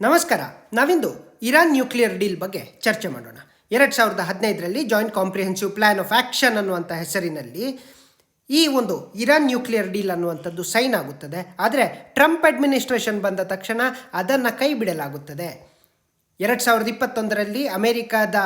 ನಮಸ್ಕಾರ. ನಾವಿಂದು Iran nuclear deal ಬಗ್ಗೆ ಚರ್ಚೆ ಮಾಡೋಣ. 2015ರಲ್ಲಿ joint comprehensive plan of action ಅನ್ನುವಂಥ ಹೆಸರಿನಲ್ಲಿ ಈ ಒಂದು ಇರಾನ್ ನ್ಯೂಕ್ಲಿಯರ್ ಡೀಲ್ ಅನ್ನುವಂಥದ್ದು ಸೈನ್ ಆಗುತ್ತದೆ. ಆದರೆ ಟ್ರಂಪ್ ಅಡ್ಮಿನಿಸ್ಟ್ರೇಷನ್ ಬಂದ ತಕ್ಷಣ ಅದನ್ನು ಕೈ ಬಿಡಲಾಗುತ್ತದೆ. 2021ರಲ್ಲಿ ಅಮೆರಿಕದ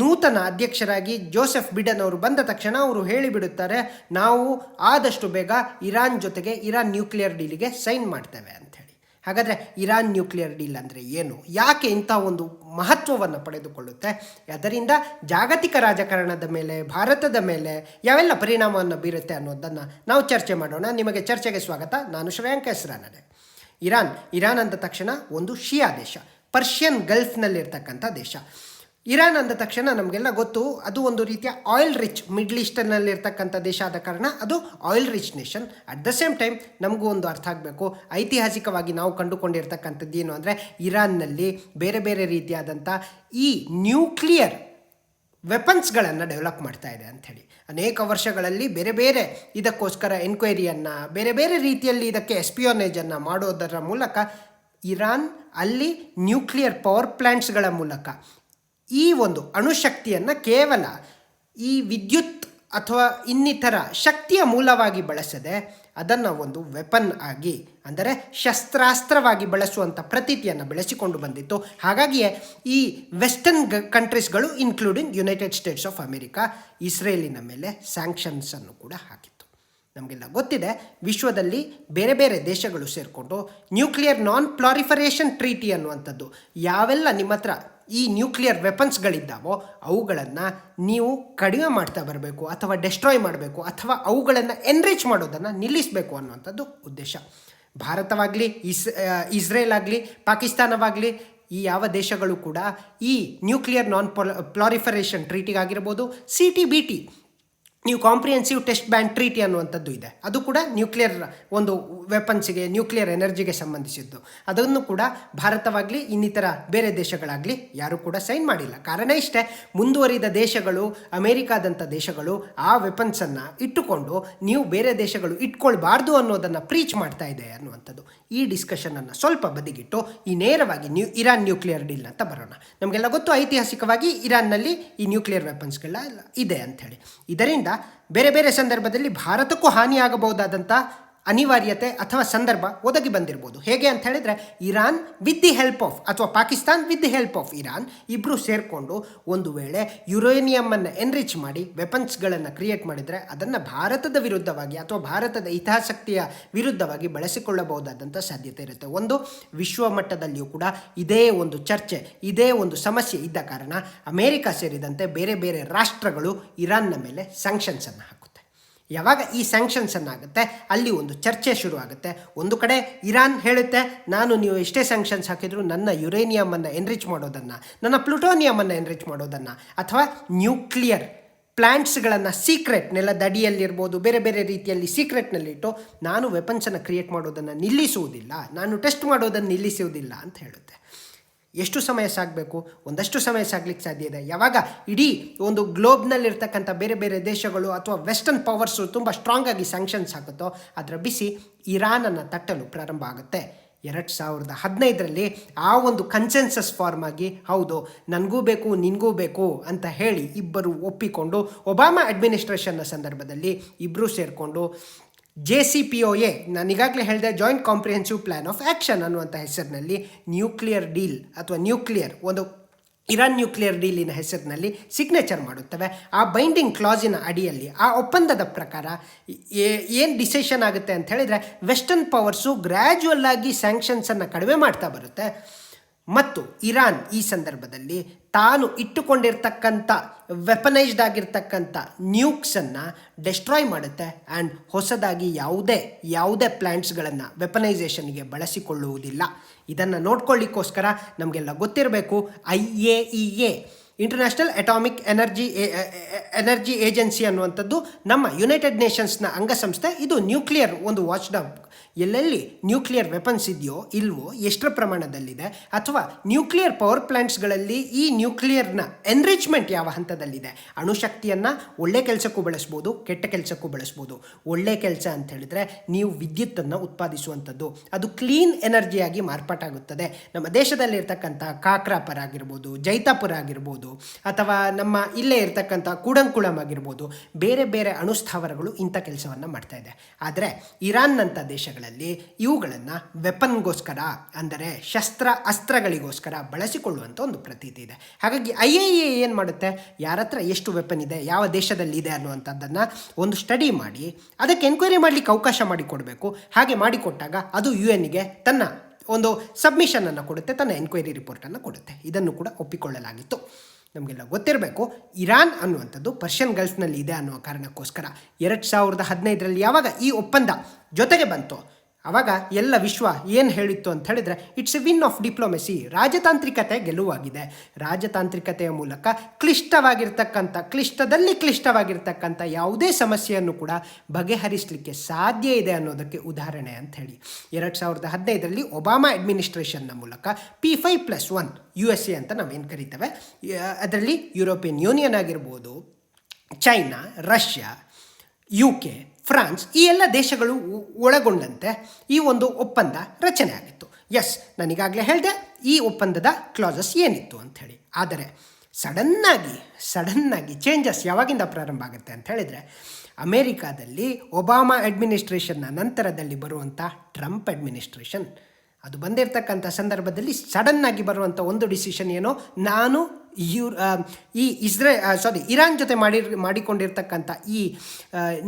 ನೂತನ ಅಧ್ಯಕ್ಷರಾಗಿ ಜೋಸೆಫ್ ಬಿಡೆನ್ ಅವರು ಬಂದ ತಕ್ಷಣ ಅವರು ಹೇಳಿಬಿಡುತ್ತಾರೆ, ನಾವು ಆದಷ್ಟು ಬೇಗ ಇರಾನ್ ಜೊತೆಗೆ ಇರಾನ್ ನ್ಯೂಕ್ಲಿಯರ್ ಡೀಲಿಗೆ ಸೈನ್ ಮಾಡ್ತೇವೆ ಅಂಥೇಳಿ. ಹಾಗಾದರೆ ಇರಾನ್ ನ್ಯೂಕ್ಲಿಯರ್ ಡೀಲ್ ಅಂದರೆ ಏನು, ಯಾಕೆ ಇಂಥ ಒಂದು ಮಹತ್ವವನ್ನು ಪಡೆದುಕೊಳ್ಳುತ್ತೆ, ಅದರಿಂದ ಜಾಗತಿಕ ರಾಜಕಾರಣದ ಮೇಲೆ, ಭಾರತದ ಮೇಲೆ ಯಾವೆಲ್ಲ ಪರಿಣಾಮವನ್ನು ಬೀರುತ್ತೆ ಅನ್ನೋದನ್ನು ನಾವು ಚರ್ಚೆ ಮಾಡೋಣ. ನಿಮಗೆ ಚರ್ಚೆಗೆ ಸ್ವಾಗತ. ನಾನು ಶ್ರೇಯಾಂಕ ಹೆಸರಾನಡೆ. ಇರಾನ್ ಅಂದ ತಕ್ಷಣ ಒಂದು ಶಿಯಾ ದೇಶ, ಪರ್ಷಿಯನ್ ಗಲ್ಫ್ನಲ್ಲಿರ್ತಕ್ಕಂಥ ದೇಶ. ಇರಾನ್ ಅಂದ ತಕ್ಷಣ ನಮಗೆಲ್ಲ ಗೊತ್ತು, ಅದು ಒಂದು ರೀತಿಯ ಆಯಿಲ್ ರಿಚ್, ಮಿಡ್ಲ್ ಈಸ್ಟರ್ನಲ್ಲಿರ್ತಕ್ಕಂಥ ದೇಶ ಆದ ಕಾರಣ ಅದು oil rich nation. At the same time ನಮಗೂ ಒಂದು ಅರ್ಥ ಆಗಬೇಕು, ಐತಿಹಾಸಿಕವಾಗಿ ನಾವು ಕಂಡುಕೊಂಡಿರ್ತಕ್ಕಂಥದ್ದು ಏನು ಅಂದರೆ, ಇರಾನ್ನಲ್ಲಿ ಬೇರೆ ಬೇರೆ ರೀತಿಯಾದಂಥ ಈ ನ್ಯೂಕ್ಲಿಯರ್ ವೆಪನ್ಸ್ಗಳನ್ನು ಡೆವಲಪ್ ಮಾಡ್ತಾ ಇದೆ ಅಂಥೇಳಿ. ಅನೇಕ ವರ್ಷಗಳಲ್ಲಿ ಬೇರೆ ಬೇರೆ ಇದಕ್ಕೋಸ್ಕರ ಎನ್ಕ್ವೈರಿಯನ್ನು, ಬೇರೆ ಬೇರೆ ರೀತಿಯಲ್ಲಿ ಇದಕ್ಕೆ ಎಸ್ಪಿಯೋನೇಜನ್ನು ಮಾಡೋದರ ಮೂಲಕ ಇರಾನ್ ಅಲ್ಲಿ ನ್ಯೂಕ್ಲಿಯರ್ ಪವರ್ ಪ್ಲ್ಯಾಂಟ್ಸ್ಗಳ ಮೂಲಕ ಈ ಒಂದು ಅಣುಶಕ್ತಿಯನ್ನು ಕೇವಲ ಈ ವಿದ್ಯುತ್ ಅಥವಾ ಇನ್ನಿತರ ಶಕ್ತಿಯ ಮೂಲವಾಗಿ ಬಳಸದೆ ಅದನ್ನು ಒಂದು ವೆಪನ್ ಆಗಿ, ಅಂದರೆ ಶಸ್ತ್ರಾಸ್ತ್ರವಾಗಿ ಬಳಸುವಂಥ ಪ್ರತೀತಿಯನ್ನು ಬೆಳೆಸಿಕೊಂಡು ಬಂದಿತ್ತು. ಹಾಗಾಗಿಯೇ ಈ ವೆಸ್ಟರ್ನ್ ಕಂಟ್ರೀಸ್ಗಳು including United States of America ಇಸ್ರೇಲಿನ ಮೇಲೆ ಸ್ಯಾಂಕ್ಷನ್ಸನ್ನು ಕೂಡ ಹಾಕಿತ್ತು. ನಮಗೆಲ್ಲ ಗೊತ್ತಿದೆ, ವಿಶ್ವದಲ್ಲಿ ಬೇರೆ ಬೇರೆ ದೇಶಗಳು ಸೇರಿಕೊಂಡು ನ್ಯೂಕ್ಲಿಯರ್ ನಾನ್ ಪ್ಲಾರಿಫರೇಷನ್ ಟ್ರೀಟಿ ಅನ್ನುವಂಥದ್ದು, ಯಾವೆಲ್ಲ ನಿಮ್ಮ ಹತ್ರ ಈ ನ್ಯೂಕ್ಲಿಯರ್ ವೆಪನ್ಸ್ಗಳಿದ್ದಾವೋ ಅವುಗಳನ್ನು ನೀವು ಕಡಿಮೆ ಮಾಡ್ತಾ ಬರಬೇಕು, ಅಥವಾ ಡೆಸ್ಟ್ರಾಯ್ ಮಾಡಬೇಕು, ಅಥವಾ ಅವುಗಳನ್ನು ಎನ್ರಿಚ್ ಮಾಡೋದನ್ನು ನಿಲ್ಲಿಸಬೇಕು ಅನ್ನುವಂಥದ್ದು ಉದ್ದೇಶ. ಭಾರತವಾಗಲಿ, ಇಸ್ರೇಲ್ ಆಗಲಿ, ಪಾಕಿಸ್ತಾನವಾಗಲಿ, ಈ ಯಾವ ದೇಶಗಳು ಕೂಡ ಈ ನ್ಯೂಕ್ಲಿಯರ್ ನಾನ್ ಪ್ಲಾರಿಫರೇಷನ್ ಟ್ರೀಟಿಗಾಗಿರ್ಬೋದು, CTBT ನೀವು ಕಾಂಪ್ರಿಹೆನ್ಸಿವ್ ಟೆಸ್ಟ್ ಬ್ಯಾನ್ ಟ್ರೀಟಿ ಅನ್ನುವಂಥದ್ದು ಇದೆ, ಅದು ಕೂಡ ನ್ಯೂಕ್ಲಿಯರ್ ಒಂದು ವೆಪನ್ಸಿಗೆ, ನ್ಯೂಕ್ಲಿಯರ್ ಎನರ್ಜಿಗೆ ಸಂಬಂಧಿಸಿದ್ದು. ಅದನ್ನು ಕೂಡ ಭಾರತವಾಗಲಿ ಇನ್ನಿತರ ಬೇರೆ ದೇಶಗಳಾಗಲಿ ಯಾರೂ ಕೂಡ ಸೈನ್ ಮಾಡಿಲ್ಲ. ಕಾರಣ ಇಷ್ಟೇ, ಮುಂದುವರಿದ ದೇಶಗಳು, ಅಮೇರಿಕಾದಂಥ ದೇಶಗಳು ಆ ವೆಪನ್ಸನ್ನು ಇಟ್ಟುಕೊಂಡು ನೀವು ಬೇರೆ ದೇಶಗಳು ಇಟ್ಕೊಳ್ಬಾರ್ದು ಅನ್ನೋದನ್ನು ಪ್ರೀಚ್ ಮಾಡ್ತಾ ಇದೆ ಅನ್ನುವಂಥದ್ದು. ಈ ಡಿಸ್ಕಷನನ್ನು ಸ್ವಲ್ಪ ಬದಿಗಿಟ್ಟು ಈ ನೇರವಾಗಿ ಇರಾನ್ ನ್ಯೂಕ್ಲಿಯರ್ ಡೀಲ್ ಅಂತ ಬರೋಣ. ನಮಗೆಲ್ಲ ಗೊತ್ತು, ಐತಿಹಾಸಿಕವಾಗಿ ಇರಾನ್ನಲ್ಲಿ ಈ ನ್ಯೂಕ್ಲಿಯರ್ ವೆಪನ್ಸ್ಗಳ ಇದೆ ಅಂಥೇಳಿ. ಇದರಿಂದ ಬೇರೆ ಬೇರೆ ಸಂದರ್ಭದಲ್ಲಿ ಭಾರತಕ್ಕೂ ಹಾನಿಯಾಗಬಹುದಾದಂಥ ಅನಿವಾರ್ಯತೆ ಅಥವಾ ಸಂದರ್ಭ ಒದಗಿ ಬಂದಿರ್ಬೋದು. ಹೇಗೆ ಅಂತ ಹೇಳಿದರೆ, Iran with the help of, ಅಥವಾ Pakistan with the help of Iran ಇಬ್ಬರು ಸೇರಿಕೊಂಡು ಒಂದು ವೇಳೆ ಯುರೇನಿಯಮನ್ನು ಎನ್ರಿಚ್ ಮಾಡಿ ವೆಪನ್ಸ್ಗಳನ್ನು ಕ್ರಿಯೇಟ್ ಮಾಡಿದರೆ ಅದನ್ನು ಭಾರತದ ವಿರುದ್ಧವಾಗಿ ಅಥವಾ ಭಾರತದ ಹಿತಾಸಕ್ತಿಯ ವಿರುದ್ಧವಾಗಿ ಬಳಸಿಕೊಳ್ಳಬಹುದಾದಂಥ ಸಾಧ್ಯತೆ ಇರುತ್ತೆ. ಒಂದು ವಿಶ್ವ ಮಟ್ಟದಲ್ಲಿಯೂ ಕೂಡ ಇದೇ ಒಂದು ಚರ್ಚೆ, ಇದೇ ಒಂದು ಸಮಸ್ಯೆ ಇದ್ದ ಕಾರಣ ಅಮೇರಿಕ ಸೇರಿದಂತೆ ಬೇರೆ ಬೇರೆ ರಾಷ್ಟ್ರಗಳು ಇರಾನ್ನ ಮೇಲೆ ಸ್ಯಾಂಕ್ಷನ್ಸನ್ನು ಹಾಕುತ್ತೆ. ಯಾವಾಗ ಈ ಸ್ಯಾಂಕ್ಷನ್ಸನ್ನು ಆಗುತ್ತೆ, ಅಲ್ಲಿ ಒಂದು ಚರ್ಚೆ ಶುರುವಾಗುತ್ತೆ. ಒಂದು ಕಡೆ ಇರಾನ್ ಹೇಳುತ್ತೆ, ನೀವು ಎಷ್ಟೇ ಸ್ಯಾಂಕ್ಷನ್ಸ್ ಹಾಕಿದರೂ ನನ್ನ ಯುರೇನಿಯಮನ್ನು ಎನ್ರಿಚ್ ಮಾಡೋದನ್ನು, ನನ್ನ ಪ್ಲುಟೋನಿಯಮನ್ನು ಎನ್ರಿಚ್ ಮಾಡೋದನ್ನು, ಅಥವಾ ನ್ಯೂಕ್ಲಿಯರ್ ಪ್ಲ್ಯಾಂಟ್ಸ್ಗಳನ್ನು ಸೀಕ್ರೆಟ್, ನೆಲದಡಿಯಲ್ಲಿರ್ಬೋದು, ಬೇರೆ ಬೇರೆ ರೀತಿಯಲ್ಲಿ ಸೀಕ್ರೆಟ್ನಲ್ಲಿಟ್ಟು ನಾನು ವೆಪನ್ಸನ್ನು ಕ್ರಿಯೇಟ್ ಮಾಡೋದನ್ನು ನಿಲ್ಲಿಸುವುದಿಲ್ಲ, ನಾನು ಟೆಸ್ಟ್ ಮಾಡೋದನ್ನು ನಿಲ್ಲಿಸುವುದಿಲ್ಲ ಅಂತ ಹೇಳುತ್ತೆ. ಎಷ್ಟು ಸಮಯ ಸಾಗಬೇಕು? ಒಂದಷ್ಟು ಸಮಯ ಸಾಗಲಿಕ್ಕೆ ಸಾಧ್ಯ ಇದೆ. ಯಾವಾಗ ಇಡೀ ಒಂದು ಗ್ಲೋಬ್ನಲ್ಲಿರ್ತಕ್ಕಂಥ ಬೇರೆ ಬೇರೆ ದೇಶಗಳು ಅಥವಾ ವೆಸ್ಟರ್ನ್ ಪವರ್ಸು ತುಂಬ ಸ್ಟ್ರಾಂಗಾಗಿ ಸ್ಯಾಂಕ್ಷನ್ಸ್ ಹಾಕುತ್ತೋ ಅದರ ಬಿಸಿ ಇರಾನನ್ನು ತಟ್ಟಲು ಪ್ರಾರಂಭ ಆಗುತ್ತೆ. 2015ರಲ್ಲಿ ಆ ಒಂದು ಕನ್ಸೆನ್ಸಸ್ ಫಾರ್ಮ್ ಆಗಿ, ಹೌದು ನನಗೂ ಬೇಕು ನಿನಗೂ ಬೇಕು ಅಂತ ಹೇಳಿ ಇಬ್ಬರು ಒಪ್ಪಿಕೊಂಡು, ಒಬಾಮಾ ಅಡ್ಮಿನಿಸ್ಟ್ರೇಷನ್ನ ಸಂದರ್ಭದಲ್ಲಿ ಇಬ್ಬರು ಸೇರಿಕೊಂಡು JCPOA, ನಾನೀಗಾಗಲೇ ಹೇಳಿದೆ, joint comprehensive plan of action ಅನ್ನುವಂಥ ಹೆಸರಿನಲ್ಲಿ ನ್ಯೂಕ್ಲಿಯರ್ ಡೀಲ್ ಅಥವಾ ಒಂದು ಇರಾನ್ ನ್ಯೂಕ್ಲಿಯರ್ ಡೀಲಿನ ಹೆಸರಿನಲ್ಲಿ ಸಿಗ್ನೇಚರ್ ಮಾಡುತ್ತವೆ. ಆ ಬೈಂಡಿಂಗ್ ಕ್ಲಾಸಿನ ಅಡಿಯಲ್ಲಿ, ಆ ಒಪ್ಪಂದದ ಪ್ರಕಾರ ಏನು ಡಿಸಿಷನ್ ಆಗುತ್ತೆ ಅಂತ ಹೇಳಿದರೆ, ವೆಸ್ಟರ್ನ್ ಪವರ್ಸು ಗ್ರ್ಯಾಜುವಲ್ ಆಗಿ ಸ್ಯಾಂಕ್ಷನ್ಸನ್ನು ಕಡಿಮೆ ಮಾಡ್ತಾ ಬರುತ್ತೆ ಮತ್ತು ಇರಾನ್ ಈ ಸಂದರ್ಭದಲ್ಲಿ ತಾನು ಇಟ್ಟುಕೊಂಡಿರ್ತಕ್ಕಂಥ ವೆಪನೈಸ್ಡ್ ಆಗಿರ್ತಕ್ಕಂಥ ನ್ಯೂಕ್ಸನ್ನು ಡೆಸ್ಟ್ರಾಯ್ ಮಾಡುತ್ತೆ ಆ್ಯಂಡ್ ಹೊಸದಾಗಿ ಯಾವುದೇ ಪ್ಲ್ಯಾಂಟ್ಸ್ಗಳನ್ನು ವೆಪನೈಸೇಷನ್ಗೆ ಬಳಸಿಕೊಳ್ಳುವುದಿಲ್ಲ. ಇದನ್ನು ನೋಡ್ಕೊಳ್ಳಿಕ್ಕೋಸ್ಕರ ನಮಗೆಲ್ಲ ಗೊತ್ತಿರಬೇಕು, IAEA international atomic energy agency ಅನ್ನುವಂಥದ್ದು ನಮ್ಮ ಯುನೈಟೆಡ್ ನೇಷನ್ಸ್ನ ಅಂಗಸಂಸ್ಥೆ. ಇದು ನ್ಯೂಕ್ಲಿಯರ್ ಒಂದು ವಾಚ್ಡಾಗ್. ಎಲ್ಲೆಲ್ಲಿ ನ್ಯೂಕ್ಲಿಯರ್ ವೆಪನ್ಸ್ ಇದೆಯೋ ಇಲ್ವೋ, ಎಷ್ಟರ ಪ್ರಮಾಣದಲ್ಲಿದೆ, ಅಥವಾ ನ್ಯೂಕ್ಲಿಯರ್ ಪವರ್ ಪ್ಲಾಂಟ್ಸ್ಗಳಲ್ಲಿ ಈ ನ್ಯೂಕ್ಲಿಯರ್ನ ಎನ್ರಿಚ್ಮೆಂಟ್ ಯಾವ ಹಂತದಲ್ಲಿದೆ. ಅಣುಶಕ್ತಿಯನ್ನು ಒಳ್ಳೆ ಕೆಲಸಕ್ಕೂ ಬಳಸ್ಬೋದು, ಕೆಟ್ಟ ಕೆಲಸಕ್ಕೂ ಬಳಸ್ಬೋದು. ಒಳ್ಳೆ ಕೆಲಸ ಅಂತ ಹೇಳಿದ್ರೆ ನೀವು ವಿದ್ಯುತ್ತನ್ನು ಉತ್ಪಾದಿಸುವಂಥದ್ದು, ಅದು ಕ್ಲೀನ್ ಎನರ್ಜಿಯಾಗಿ ಮಾರ್ಪಾಟಾಗುತ್ತದೆ. ನಮ್ಮ ದೇಶದಲ್ಲಿರ್ತಕ್ಕಂಥ ಕಾಕ್ರಾಪುರ ಆಗಿರ್ಬೋದು, ಜೈತಾಪುರ ಆಗಿರ್ಬೋದು, ಅಥವಾ ನಮ್ಮ ಇಲ್ಲೇ ಇರ್ತಕ್ಕಂಥ ಕೂಡಂಕುಳಂ ಆಗಿರ್ಬೋದು, ಬೇರೆ ಬೇರೆ ಅಣುಸ್ಥಾವರಗಳು ಇಂಥ ಕೆಲಸವನ್ನು ಮಾಡ್ತಾ ಇದೆ. ಆದರೆ ಇರಾನ್ನಂಥ ದೇಶಗಳಲ್ಲಿ ಇವುಗಳನ್ನು ವೆಪನ್ಗೋಸ್ಕರ, ಅಂದರೆ ಅಸ್ತ್ರಗಳಿಗೋಸ್ಕರ ಬಳಸಿಕೊಳ್ಳುವಂಥ ಒಂದು ಪ್ರತೀತಿ ಇದೆ. ಹಾಗಾಗಿ IAEA ಏನು ಮಾಡುತ್ತೆ, ಯಾರ ಹತ್ರ ಎಷ್ಟು ವೆಪನ್ ಇದೆ, ಯಾವ ದೇಶದಲ್ಲಿದೆ ಅನ್ನುವಂಥದ್ದನ್ನು ಒಂದು ಸ್ಟಡಿ ಮಾಡಿ ಅದಕ್ಕೆ ಎನ್ಕ್ವೈರಿ ಮಾಡಲಿಕ್ಕೆ ಅವಕಾಶ ಮಾಡಿಕೊಡಬೇಕು. ಹಾಗೆ ಮಾಡಿಕೊಟ್ಟಾಗ ಅದು UN-ಗೆ ತನ್ನ ಒಂದು ಸಬ್ಮಿಷನನ್ನು ಕೊಡುತ್ತೆ, ತನ್ನ ಎನ್ಕ್ವೈರಿ ರಿಪೋರ್ಟನ್ನು ಕೊಡುತ್ತೆ. ಇದನ್ನು ಕೂಡ ಒಪ್ಪಿಕೊಳ್ಳಲಾಗಿತ್ತು. ನಮಗೆಲ್ಲ ಗೊತ್ತಿರಬೇಕು, ಇರಾನ್ ಅನ್ನುವಂಥದ್ದು ಪರ್ಷಿಯನ್ ಗಲ್ಫ್ನಲ್ಲಿ ಇದೆ ಅನ್ನುವ ಕಾರಣಕ್ಕೋಸ್ಕರ 2015ರಲ್ಲಿ ಯಾವಾಗ ಈ ಒಪ್ಪಂದ ಜೊತೆಗೆ ಬಂತು, ಆವಾಗ ಎಲ್ಲ ವಿಶ್ವ ಏನು ಹೇಳಿತ್ತು ಅಂತ ಹೇಳಿದರೆ, it's a win of diplomacy. ರಾಜತಾಂತ್ರಿಕತೆ ಗೆಲುವಾಗಿದೆ. ರಾಜತಾಂತ್ರಿಕತೆಯ ಮೂಲಕ ಕ್ಲಿಷ್ಟವಾಗಿರ್ತಕ್ಕಂಥ ಯಾವುದೇ ಸಮಸ್ಯೆಯನ್ನು ಕೂಡ ಬಗೆಹರಿಸಲಿಕ್ಕೆ ಸಾಧ್ಯ ಇದೆ ಅನ್ನೋದಕ್ಕೆ ಉದಾಹರಣೆ ಅಂತ ಹೇಳಿ 2015ರಲ್ಲಿ ಒಬಾಮಾ ಅಡ್ಮಿನಿಸ್ಟ್ರೇಷನ್ನ ಮೂಲಕ P5+1 USA ಅಂತ ನಾವೇನು ಕರಿತೇವೆ, ಅದರಲ್ಲಿ ಯುರೋಪಿಯನ್ ಯೂನಿಯನ್ ಆಗಿರ್ಬೋದು, ಚೈನಾ, ರಷ್ಯಾ, UK, ಫ್ರಾನ್ಸ್, ಈ ಎಲ್ಲ ದೇಶಗಳು ಒಳಗೊಂಡಂತೆ ಈ ಒಂದು ಒಪ್ಪಂದ ರಚನೆ ಆಗಿತ್ತು. ಎಸ್, ನಾನೀಗಾಗಲೇ ಹೇಳಿದೆ ಈ ಒಪ್ಪಂದದ ಕ್ಲಾಸಸ್ ಏನಿತ್ತು ಅಂಥೇಳಿ. ಆದರೆ ಸಡನ್ನಾಗಿ ಚೇಂಜಸ್ ಯಾವಾಗಿಂದ ಪ್ರಾರಂಭ ಆಗುತ್ತೆ ಅಂತ ಹೇಳಿದರೆ, ಅಮೇರಿಕಾದಲ್ಲಿ ಒಬಾಮಾ ಅಡ್ಮಿನಿಸ್ಟ್ರೇಷನ್ನ ನಂತರದಲ್ಲಿ ಬರುವಂಥ ಟ್ರಂಪ್ ಅಡ್ಮಿನಿಸ್ಟ್ರೇಷನ್, ಅದು ಬಂದಿರತಕ್ಕಂಥ ಸಂದರ್ಭದಲ್ಲಿ ಸಡನ್ನಾಗಿ ಬರುವಂಥ ಒಂದು ಡಿಸಿಷನ್ ಏನೋ, ನಾನು ಇರಾನ್ ಜೊತೆ ಮಾಡಿಕೊಂಡಿರ್ತಕ್ಕಂಥ ಈ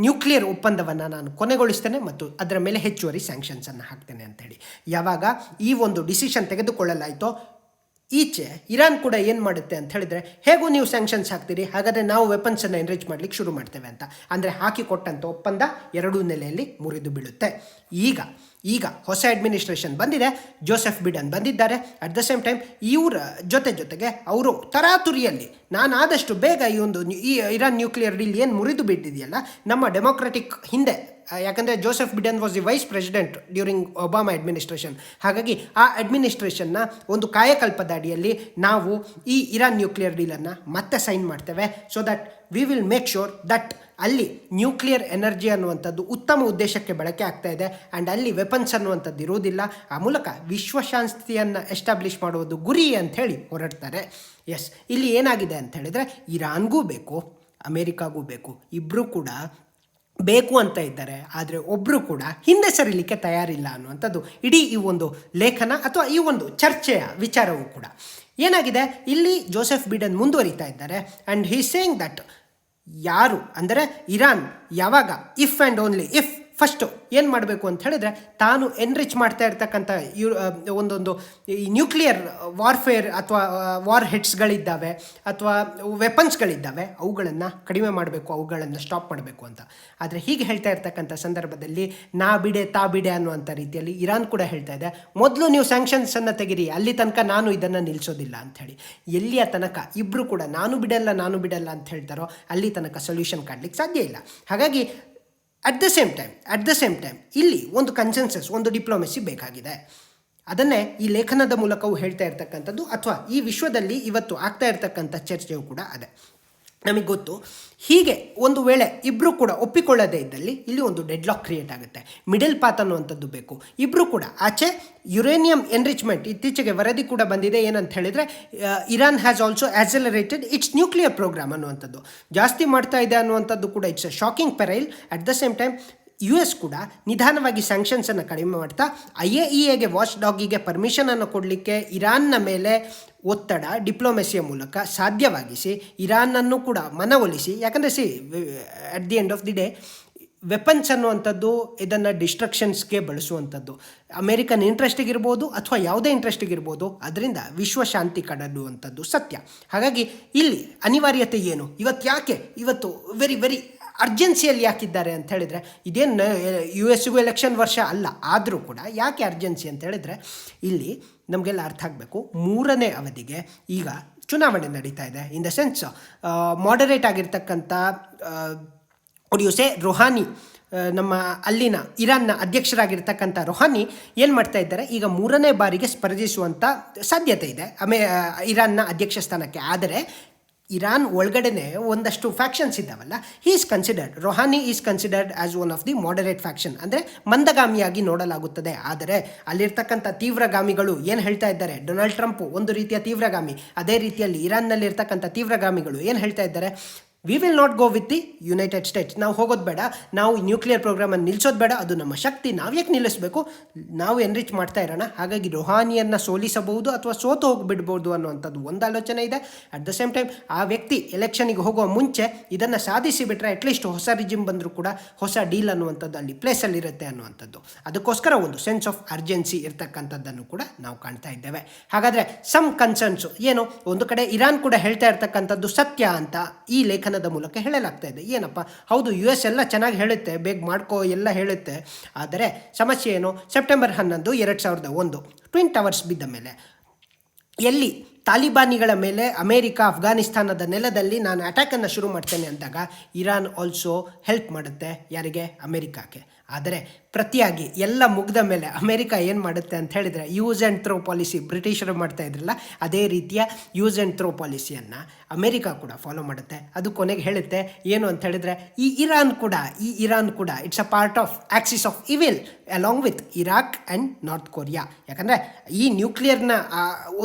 ನ್ಯೂಕ್ಲಿಯರ್ ಒಪ್ಪಂದವನ್ನು ನಾನು ಕೊನೆಗೊಳಿಸ್ತೇನೆ ಮತ್ತು ಅದರ ಮೇಲೆ ಹೆಚ್ಚುವರಿ ಸ್ಯಾಂಕ್ಷನ್ಸನ್ನು ಹಾಕ್ತೇನೆ ಅಂಥೇಳಿ ಯಾವಾಗ ಈ ಒಂದು ಡಿಸಿಷನ್ ತೆಗೆದುಕೊಳ್ಳಲಾಯಿತೋ, ಈಚೆ ಇರಾನ್ ಕೂಡ ಏನು ಮಾಡುತ್ತೆ ಅಂತ ಹೇಳಿದರೆ, ಹೇಗೂ ನೀವು ಸ್ಯಾಂಕ್ಷನ್ಸ್ ಹಾಕ್ತೀರಿ, ಹಾಗಾದರೆ ನಾವು ವೆಪನ್ಸನ್ನು ಎನ್ರಿಚ್ ಮಾಡಲಿಕ್ಕೆ ಶುರು ಮಾಡ್ತೇವೆ ಅಂತ. ಅಂದರೆ ಹಾಕಿಕೊಟ್ಟಂಥ ಒಪ್ಪಂದ ಎರಡೂ ನೆಲೆಯಲ್ಲಿ ಮುರಿದು ಬೀಳುತ್ತೆ. ಈಗ ಹೊಸ ಅಡ್ಮಿನಿಸ್ಟ್ರೇಷನ್ ಬಂದಿದೆ, ಜೋಸೆಫ್ ಬಿಡನ್ ಬಂದಿದ್ದಾರೆ. ಅಟ್ ದ ಸೇಮ್ ಟೈಮ್ ಇವರ ಜೊತೆಗೆ ಅವರು ತರಾತುರಿಯಲ್ಲಿ ನಾನು ಆದಷ್ಟು ಬೇಗ ಈ ಇರಾನ್ ನ್ಯೂಕ್ಲಿಯರ್ ಡೀಲ್ ಏನು ಮುರಿದು ಬಿಟ್ಟಿದೆಯಲ್ಲ, ನಮ್ಮ ಡೆಮೊಕ್ರೆಟಿಕ್ ಹಿಂದೆ, ಯಾಕಂದರೆ Joseph Biden was the vice president during Obama administration. ಹಾಗಾಗಿ ಆ ಅಡ್ಮಿನಿಸ್ಟ್ರೇಷನ್ನ ಒಂದು ಕಾಯಕಲ್ಪದ ಅಡಿಯಲ್ಲಿ ನಾವು ಈ ಇರಾನ್ ನ್ಯೂಕ್ಲಿಯರ್ ಡೀಲನ್ನು ಮತ್ತೆ ಸೈನ್ ಮಾಡ್ತೇವೆ. So that we will make sure that ಅಲ್ಲಿ ನ್ಯೂಕ್ಲಿಯರ್ ಎನರ್ಜಿ ಅನ್ನುವಂಥದ್ದು ಉತ್ತಮ ಉದ್ದೇಶಕ್ಕೆ ಬಳಕೆ ಆಗ್ತಾ ಇದೆ ಆ್ಯಂಡ್ ಅಲ್ಲಿ ವೆಪನ್ಸ್ ಅನ್ನುವಂಥದ್ದು ಇರುವುದಿಲ್ಲ. ಆ ಮೂಲಕ ವಿಶ್ವಶಾಂತಿಯನ್ನು ಎಸ್ಟಾಬ್ಲಿಷ್ ಮಾಡುವುದು ಗುರಿ ಅಂಥೇಳಿ ಹೊರಡ್ತಾರೆ. ಎಸ್, ಇಲ್ಲಿ ಏನಾಗಿದೆ ಅಂತ ಹೇಳಿದರೆ, ಇರಾನ್ಗೂ ಬೇಕು, ಅಮೇರಿಕಾಗೂ ಬೇಕು, ಇಬ್ಬರೂ ಕೂಡ ಬೇಕು ಅಂತ ಇದ್ದಾರೆ. ಆದರೆ ಒಬ್ಬರು ಕೂಡ ಹಿಂದೆ ಸರಿಲಿಕ್ಕೆ ತಯಾರಿಲ್ಲ ಅನ್ನುವಂಥದ್ದು ಇಡೀ ಈ ಒಂದು ಲೇಖನ ಅಥವಾ ಈ ಒಂದು ಚರ್ಚೆಯ ವಿಚಾರವೂ ಕೂಡ. ಏನಾಗಿದೆ ಇಲ್ಲಿ, ಜೋಸೆಫ್ ಬಿಡನ್ ಮುಂದುವರಿತಾ ಇದ್ದಾರೆ ಆ್ಯಂಡ್ ಹಿ ಸೇಯಿಂಗ್ ದಟ್ ಯಾರು ಅಂದರೆ ಇರಾನ್ ಯಾವಾಗ if and only if first ಏನು ಮಾಡಬೇಕು ಅಂತ ಹೇಳಿದರೆ, ತಾನು ಎನ್ರಿಚ್ ಮಾಡ್ತಾ ಇರ್ತಕ್ಕಂಥ ಒಂದೊಂದು ಈ ನ್ಯೂಕ್ಲಿಯರ್ ವಾರ್ಫೇರ್ ಅಥವಾ ವಾರ್ ಹೆಡ್ಸ್ಗಳಿದ್ದಾವೆ ಅಥವಾ ವೆಪನ್ಸ್ಗಳಿದ್ದಾವೆ, ಅವುಗಳನ್ನು ಕಡಿಮೆ ಮಾಡಬೇಕು, ಅವುಗಳನ್ನು ಸ್ಟಾಪ್ ಮಾಡಬೇಕು ಅಂತ. ಆದರೆ ಹೀಗೆ ಹೇಳ್ತಾ ಇರ್ತಕ್ಕಂಥ ಸಂದರ್ಭದಲ್ಲಿ ತಾ ಬಿಡೆ ಅನ್ನುವಂಥ ರೀತಿಯಲ್ಲಿ ಇರಾನ್ ಕೂಡ ಹೇಳ್ತಾ ಇದೆ, ಮೊದಲು ನೀವು ಸ್ಯಾಂಕ್ಷನ್ಸನ್ನು ತೆಗಿರಿ, ಅಲ್ಲಿ ತನಕ ನಾನು ಇದನ್ನು ನಿಲ್ಲಿಸೋದಿಲ್ಲ ಅಂಥೇಳಿ. ಎಲ್ಲಿಯ ತನಕ ಇಬ್ಬರು ಕೂಡ ನಾನು ಬಿಡಲ್ಲ ಅಂತ ಹೇಳ್ತಾರೋ ಅಲ್ಲಿ ತನಕ ಸೊಲ್ಯೂಷನ್ ಕಾಣಲಿಕ್ಕೆ ಸಾಧ್ಯ ಇಲ್ಲ. ಹಾಗಾಗಿ ಅಟ್ ದ ಸೇಮ್ ಟೈಮ್ ಇಲ್ಲಿ ಒಂದು ಕನ್ಸೆನ್ಸಸ್, ಒಂದು ಡಿಪ್ಲೊಮೆಸಿ ಬೇಕಾಗಿದೆ. ಅದನ್ನೇ ಈ ಲೇಖನದ ಮೂಲಕವೂ ಹೇಳ್ತಾ ಇರ್ತಕ್ಕಂಥದ್ದು, ಅಥವಾ ಈ ವಿಶ್ವದಲ್ಲಿ ಇವತ್ತು ಆಗ್ತಾ ಇರ್ತಕ್ಕಂಥ ಚರ್ಚೆಯೂ ಕೂಡ ಅದೇ. ನಮಗೆ ಗೊತ್ತು, ಹೀಗೆ ಒಂದು ವೇಳೆ ಇಬ್ಬರು ಕೂಡ ಒಪ್ಪಿಕೊಳ್ಳದೇ ಇದ್ದಲ್ಲಿ ಇಲ್ಲಿ ಒಂದು ಡೆಡ್ಲಾಕ್ ಕ್ರಿಯೇಟ್ ಆಗುತ್ತೆ. ಮಿಡಲ್ ಪಾತ್ ಅನ್ನುವಂಥದ್ದು ಬೇಕು. ಇಬ್ಬರು ಕೂಡ ಆಚೆ ಯುರೇನಿಯಂ ಎನ್ರಿಚ್ಮೆಂಟ್, ಇತ್ತೀಚೆಗೆ ವರದಿ ಕೂಡ ಬಂದಿದೆ ಏನಂತ ಹೇಳಿದರೆ, Iran has also accelerated its nuclear programme ಅನ್ನುವಂಥದ್ದು ಜಾಸ್ತಿ ಮಾಡ್ತಾ ಇದೆ ಅನ್ನುವಂಥದ್ದು ಕೂಡ it's a shocking peril. At the same time US ಕೂಡ ನಿಧಾನವಾಗಿ ಸ್ಯಾಂಕ್ಷನ್ಸನ್ನು ಕಡಿಮೆ ಮಾಡ್ತಾ IAEAಗೆ ವಾಚ್ ಡಾಗಿಗೆ ಪರ್ಮಿಷನನ್ನು ಕೊಡಲಿಕ್ಕೆ ಇರಾನ್ನ ಮೇಲೆ ಒತ್ತಡ ಡಿಪ್ಲೊಮೆಸಿಯ ಮೂಲಕ ಸಾಧ್ಯವಾಗಿಸಿ ಇರಾನನ್ನು ಕೂಡ ಮನವೊಲಿಸಿ. ಯಾಕಂದರೆ at the end of the day weapons ಅನ್ನುವಂಥದ್ದು ಇದನ್ನು ಡಿಸ್ಟ್ರಕ್ಷನ್ಸ್ಗೆ ಬಳಸುವಂಥದ್ದು ಅಮೇರಿಕನ್ ಇಂಟ್ರೆಸ್ಟಿಗಿರ್ಬೋದು ಅಥವಾ ಯಾವುದೇ ಇಂಟ್ರೆಸ್ಟಿಗಿರ್ಬೋದು, ಅದರಿಂದ ವಿಶ್ವಶಾಂತಿ ಕಡಡುವಂಥದ್ದು ಸತ್ಯ. ಹಾಗಾಗಿ ಇಲ್ಲಿ ಅನಿವಾರ್ಯತೆ ಏನು, ಇವತ್ತು ವೆರಿ ಅರ್ಜೆನ್ಸಿಯಲ್ಲಿ ಯಾಕಿದ್ದಾರೆ ಅಂತ ಹೇಳಿದರೆ, ಇದೇನು US ಎಲೆಕ್ಷನ್ ವರ್ಷ ಅಲ್ಲ, ಆದರೂ ಕೂಡ ಯಾಕೆ ಅರ್ಜೆನ್ಸಿ ಅಂತ ಹೇಳಿದರೆ, ಇಲ್ಲಿ ನಮಗೆಲ್ಲ ಅರ್ಥ ಆಗಬೇಕು, 3ನೇ ಅವಧಿಗೆ ಈಗ ಚುನಾವಣೆ ನಡೀತಾ ಇದೆ. ಇನ್ ದ ಸೆನ್ಸ್ ಮಾಡರೇಟ್ ಆಗಿರ್ತಕ್ಕಂಥ ರುಹಾನಿ, ನಮ್ಮ ಅಲ್ಲಿನ ಇರಾನ್ನ ಅಧ್ಯಕ್ಷರಾಗಿರ್ತಕ್ಕಂಥ ರುಹಾನಿ ಏನು ಮಾಡ್ತಾ ಇದ್ದಾರೆ, ಈಗ 3ನೇ ಬಾರಿಗೆ ಸ್ಪರ್ಧಿಸುವಂಥ ಸಾಧ್ಯತೆ ಇದೆ ಇರಾನ್ನ ಅಧ್ಯಕ್ಷ ಸ್ಥಾನಕ್ಕೆ. ಆದರೆ ಇರಾನ್ ಒಳಗಡೆನೆ ಒಂದಷ್ಟು ಫ್ಯಾಕ್ಷನ್ಸ್ ಇದ್ದಾವಲ್ಲ, Rouhani is considered as one of the moderate faction, ಅಂದರೆ ಮಂದಗಾಮಿಯಾಗಿ ನೋಡಲಾಗುತ್ತದೆ. ಆದರೆ ಅಲ್ಲಿರ್ತಕ್ಕಂಥ ತೀವ್ರಗಾಮಿಗಳು ಏನು ಹೇಳ್ತಾ ಇದ್ದಾರೆ, ಡೊನಾಲ್ಡ್ ಟ್ರಂಪ್ ಒಂದು ರೀತಿಯ ತೀವ್ರಗಾಮಿ, ಅದೇ ರೀತಿಯಲ್ಲಿ ಇರಾನ್ನಲ್ಲಿ ಇರ್ತಕ್ಕಂಥ ತೀವ್ರಗಾಮಿಗಳು ಏನು ಹೇಳ್ತಾ ಇದ್ದಾರೆ, we will not go with the United States, ನಾವು ಹೋಗೋದು ಬೇಡ, ನಾವು ನ್ಯೂಕ್ಲಿಯರ್ ಪ್ರೋಗ್ರಾಮನ್ನು ನಿಲ್ಲಿಸೋದು ಬೇಡ, ಅದು ನಮ್ಮ ಶಕ್ತಿ, ನಾವು ಯಾಕೆ ನಿಲ್ಲಿಸಬೇಕು, ನಾವು ಎನ್ರಿಚ್ ಮಾಡ್ತಾ ಇರೋಣ, ಹಾಗಾಗಿ ರುಹಾನಿಯನ್ನು ಸೋಲಿಸಬಹುದು ಅಥವಾ ಸೋತು ಹೋಗಿಬಿಡ್ಬೋದು ಅನ್ನುವಂಥದ್ದು ಒಂದು ಆಲೋಚನೆ ಇದೆ. ಅಟ್ ದ ಸೇಮ್ ಟೈಮ್ ಆ ವ್ಯಕ್ತಿ ಎಲೆಕ್ಷನಿಗೆ ಹೋಗುವ ಮುಂಚೆ ಇದನ್ನು ಸಾಧಿಸಿ ಬಿಟ್ಟರೆ ಅಟ್ಲೀಸ್ಟ್ ಹೊಸ ರಿಜಿಮ್ ಬಂದರೂ ಕೂಡ ಹೊಸ ಡೀಲ್ ಅನ್ನುವಂಥದ್ದು ಅಲ್ಲಿ ಪ್ಲೇಸಲ್ಲಿರುತ್ತೆ ಅನ್ನುವಂಥದ್ದು, ಅದಕ್ಕೋಸ್ಕರ ಒಂದು ಸೆನ್ಸ್ ಆಫ್ ಅರ್ಜೆನ್ಸಿ ಇರ್ತಕ್ಕಂಥದ್ದನ್ನು ಕೂಡ ನಾವು ಕಾಣ್ತಾ ಇದ್ದೇವೆ. ಹಾಗಾದರೆ ಸಮ್ ಕನ್ಸರ್ನ್ಸು ಏನು, ಒಂದು ಕಡೆ ಇರಾನ್ ಕೂಡ ಹೇಳ್ತಾ ಇರ್ತಕ್ಕಂಥದ್ದು ಸತ್ಯ ಅಂತ ಈ ಲೇಖನ ಮೂಲಕ ಹೇಳಲಾಗ್ತಾ ಇದೆ. ಏನಪ್ಪ, ಹೌದು US ಎಲ್ಲ ಚೆನ್ನಾಗಿ ಹೇಳುತ್ತೆ, ಬೇಗ ಮಾಡ್ಕೋ ಎಲ್ಲ ಹೇಳುತ್ತೆ, ಆದರೆ ಸಮಸ್ಯೆ ಏನು, ಸೆಪ್ಟೆಂಬರ್ 11, 2001 ಟ್ವಿನ್ ಟವರ್ಸ್ ಬಿದ್ದ ಮೇಲೆ, ಎಲ್ಲಿ ತಾಲಿಬಾನಿಗಳ ಮೇಲೆ ಅಮೇರಿಕ ಅಫ್ಘಾನಿಸ್ತಾನದ ನೆಲದಲ್ಲಿ ನಾನು ಅಟ್ಯಾಕನ್ನು ಶುರು ಮಾಡ್ತೇನೆ ಅಂದಾಗ ಇರಾನ್ ಆಲ್ಸೋ ಹೆಲ್ಪ್ ಮಾಡುತ್ತೆ, ಯಾರಿಗೆ, ಅಮೇರಿಕಾಕ್ಕೆ. ಆದರೆ ಪ್ರತಿಯಾಗಿ ಎಲ್ಲ ಮುಗ್ದ ಮೇಲೆ ಅಮೇರಿಕ ಏನು ಮಾಡುತ್ತೆ ಅಂತ ಹೇಳಿದರೆ ಯೂಸ್ ಆ್ಯಂಡ್ ಥ್ರೋ ಪಾಲಿಸಿ, ಬ್ರಿಟಿಷರು ಮಾಡ್ತಾ ಇದ್ರಲ್ಲ ಅದೇ ರೀತಿಯ ಯೂಸ್ ಆ್ಯಂಡ್ ಥ್ರೋ ಪಾಲಿಸಿಯನ್ನು ಅಮೇರಿಕ ಕೂಡ ಫಾಲೋ ಮಾಡುತ್ತೆ. ಅದು ಕೊನೆಗೆ ಹೇಳುತ್ತೆ ಏನು ಅಂತ ಹೇಳಿದರೆ, ಈ ಇರಾನ್ ಕೂಡ it's a part of Axis of evil along with Iraq and north Korea. ಯಾಕಂದರೆ ಈ ನ್ಯೂಕ್ಲಿಯರ್ನ